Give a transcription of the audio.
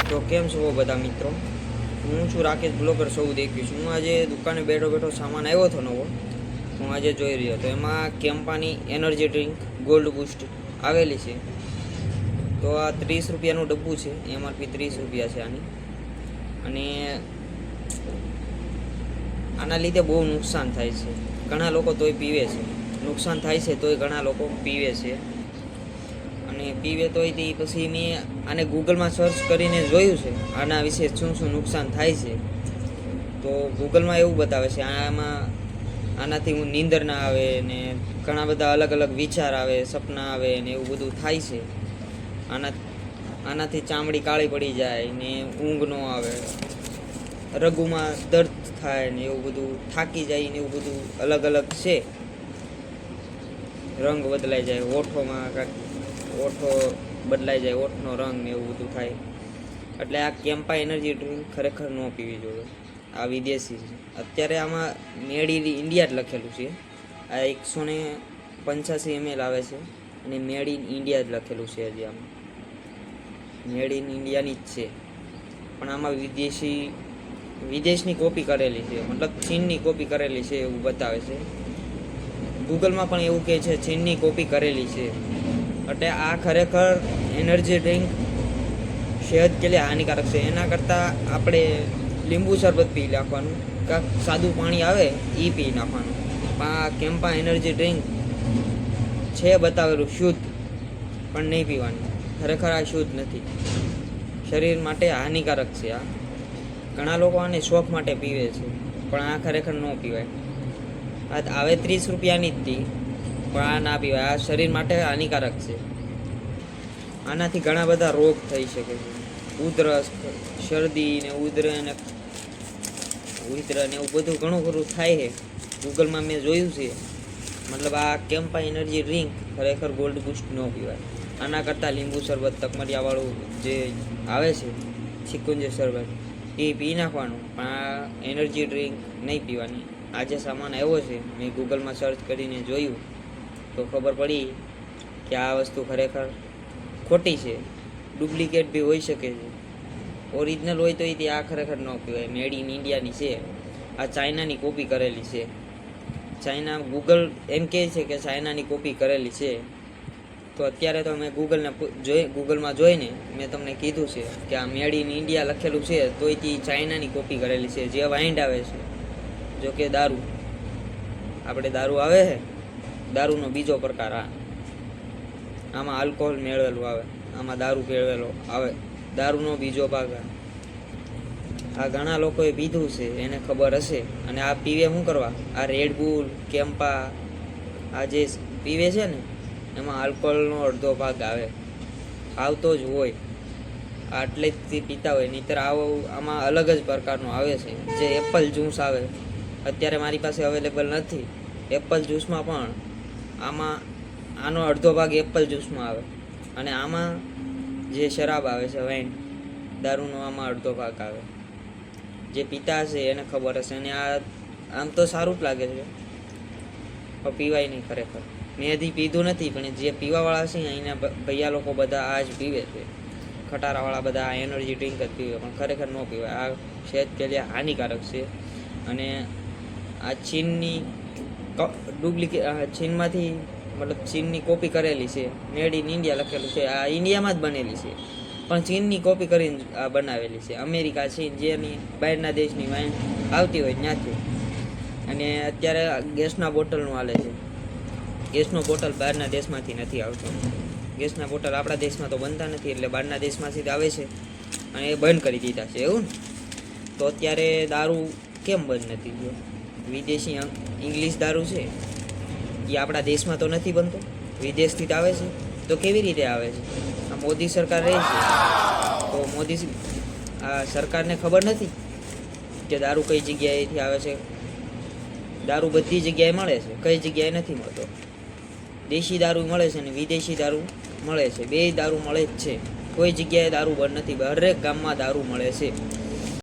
તો કેમ છો બધા મિત્રો? હું છું રાકેશ બ્લોગર સૌ દેખ્યું છું. હું આજે દુકાને બેઠો બેઠો સામાન આવ્યો હતો નવો, હું આજે જોઈ રહ્યો હતો. એમાં કેમ્પાની એનર્જી ડ્રિંક ગોલ્ડ બૂસ્ટ આવેલી છે. તો આ 30 રૂપિયાનું ડબ્બું છે, એમઆરપી 30 રૂપિયા છે આની. અને આના લીધે બહુ નુકસાન થાય છે. ઘણા લોકો તોય પીવે છે. નુકસાન થાય છે તોય ઘણા લોકો પીવે છે. અને પીવે તોય તે પછી મેં આને ગૂગલમાં સર્ચ કરીને જોયું છે આના વિશે શું શું નુકસાન થાય છે. તો ગૂગલમાં એવું બતાવે છે આનાથી નીંદર ના આવે ને ઘણા બધા અલગ અલગ વિચાર આવે, સપના આવે ને એવું બધું થાય છે. આનાથી ચામડી કાળી પડી જાય ને ઊંઘ ન આવે, રગુમાં દર્દ થાય ને એવું બધું, થાકી જાય ને એવું બધું અલગ અલગ છે. રંગ બદલાઈ જાય, ઓઠો બદલાઈ જાય, ઓઠનો રંગ ને એવું બધું થાય. એટલે આ કેમ્પા એનર્જી ડ્રિંક ખરેખર ન પીવી જોઈએ. આ વિદેશી છે. અત્યારે આમાં મેડ ઇન ઇન્ડિયા જ લખેલું છે. આ 185 ml આવે છે અને મેડ ઇન ઇન્ડિયા જ લખેલું છે. હજી આમાં મેડ ઇન ઇન્ડિયાની જ છે, પણ આમાં વિદેશની કોપી કરેલી છે, મતલબ ચીનની કોપી કરેલી છે એવું બતાવે છે. ગૂગલમાં પણ એવું કહે છે ચીનની કોપી કરેલી છે. એટલે આ ખરેખર એનર્જી ડ્રિંક સેહત કે લીએ હાનિકારક છે. એના કરતાં આપણે લીંબુ શરબત પી નાખવાનું, કાં સાદું પાણી આવે એ પી નાખવાનું. પણ આ કેમ્પા એનર્જી ડ્રિંક છે બતાવેલું શુદ્ધ, પણ નહીં પીવાની. ખરેખર આ શુદ્ધ નથી, શરીર માટે હાનિકારક છે. આ ઘણા લોકો આને શોખ માટે પીવે છે, પણ આ ખરેખર ન પીવાય. આ આવે 30 રૂપિયાની જ હતી, પણ આ ના પીવાય. આ શરીર માટે હાનિકારક છે. આનાથી ઘણા બધા રોગ થઈ શકે છે. ઉધરસ, શરદી ને ઉધર ને એવું બધું ઘણું ખરું થાય છે. ગૂગલમાં મેં જોયું છે. મતલબ આ કેમ્પા એનર્જી ડ્રિંક ખરેખર ગોલ્ડ બૂસ્ટ ન પીવાય. આના કરતાં લીંબુ શરબત, તકમરિયાવાળું જે આવે છે શિકુંજી શરબત, એ પી નાખવાનું. પણ આ એનર્જી ડ્રિંક નહીં પીવાની. આજે સામાન આવ્યો છે, મેં ગૂગલમાં સર્ચ કરીને જોયું તો ખબર પડી કે આ વસ્તુ ખરેખર ખોટી છે. ડુપ્લિકેટ બી હોઈ શકે છે. ઓરિજિનલ હોય તો એ આ ખરેખર ન પીવાય. મેડ ઇન ઇન્ડિયાની છે. આ ચાઇનાની કોપી કરેલી છે. ગૂગલ એમ કહે છે કે ચાઇનાની કોપી કરેલી છે. તો અત્યારે તો મેં ગૂગલમાં જોઈને મેં તમને કીધું છે કે આ મેડ ઇન ઇન્ડિયા લખેલું છે, તોય તે ચાઇનાની કોપી કરેલી છે. જે વાઇન્ડ આવે છે, જો કે દારૂ, આપણે દારૂ આવે છે, દારૂનો બીજો પ્રકાર. આમાં આલ્કોહોલ મેળવેલું આવે, આમાં દારૂ ભેળવેલો આવે, દારૂનો બીજો ભાગ. આ ઘણા લોકોએ પીધું છે, એને ખબર હશે. અને આ પીવે શું કરવા? આ રેડબુલ, કેમ્પા, આ જે પીવે છે ને, એમાં આલ્કોહોલનો અડધો ભાગ આવે, આવતો જ હોય. આટલે જ પીતા હોય. નહીંતર આમાં અલગ જ પ્રકારનો આવે છે. જે એપલ જ્યુસ આવે, અત્યારે મારી પાસે અવેલેબલ નથી. એપલ જ્યુસમાં પણ આનો અડધો ભાગ એપલ જ્યુસમાં આવે. અને આમાં જે શરાબ આવે છે, વાઇન, દારૂનો, આમાં અડધો ભાગ આવે. જે પીતા હશે એને ખબર હશે. અને આમ તો સારું જ લાગે છે, પણ પીવાય નહીં ખરેખર. મેં હજી પીધું નથી, પણ જે પીવાવાળા છે અહીંના ભૈયા લોકો બધા આ જ પીવે છે. ખટારાવાળા બધા આ એનર્જી ડ્રિંક જ પીવે, પણ ખરેખર ન પીવાય. આ સેહત કે લીએ હાનિકારક છે. અને આ ચીનમાંથી મતલબ ચીનની કોપી કરેલી છે. મેડ ઇન ઇન્ડિયા લખેલું છે. આ ઇન્ડિયામાં જ બનેલી છે, પણ ચીનની કોપી કરીને આ બનાવેલી છે. અમેરિકા, ચીન, જેની બહારના દેશની વાઇન આવતી હોય ત્યાંથી. અને અત્યારે ગેસના બોટલનું હાલે છે. ગેસનો બોટલ બહારના દેશમાંથી નથી આવતો. ગેસના બોટલ આપણા દેશમાં તો બનતા નથી, એટલે બહારના દેશમાંથી જ આવે છે. અને એ બંધ કરી દીધા છે એવું ને. તો અત્યારે દારૂ કેમ બંધ નથી થયો? વિદેશી ઇંગ્લિશ દારૂ છે એ આપણા દેશમાં તો નથી બનતો, વિદેશથી જ આવે છે. તો કેવી રીતે આવે છે? આ મોદી સરકાર રહે છે, તો આ સરકારને ખબર નથી કે દારૂ કઈ જગ્યાએથી આવે છે? દારૂ બધી જગ્યાએ મળે છે, કઈ જગ્યાએ નથી મળતો. દેશી દારૂ મળે છે ને વિદેશી દારૂ મળે છે. બે દારૂ મળે જ છે. કોઈ જગ્યાએ દારૂ બંધ નથી. દરેક ગામમાં દારૂ મળે છે.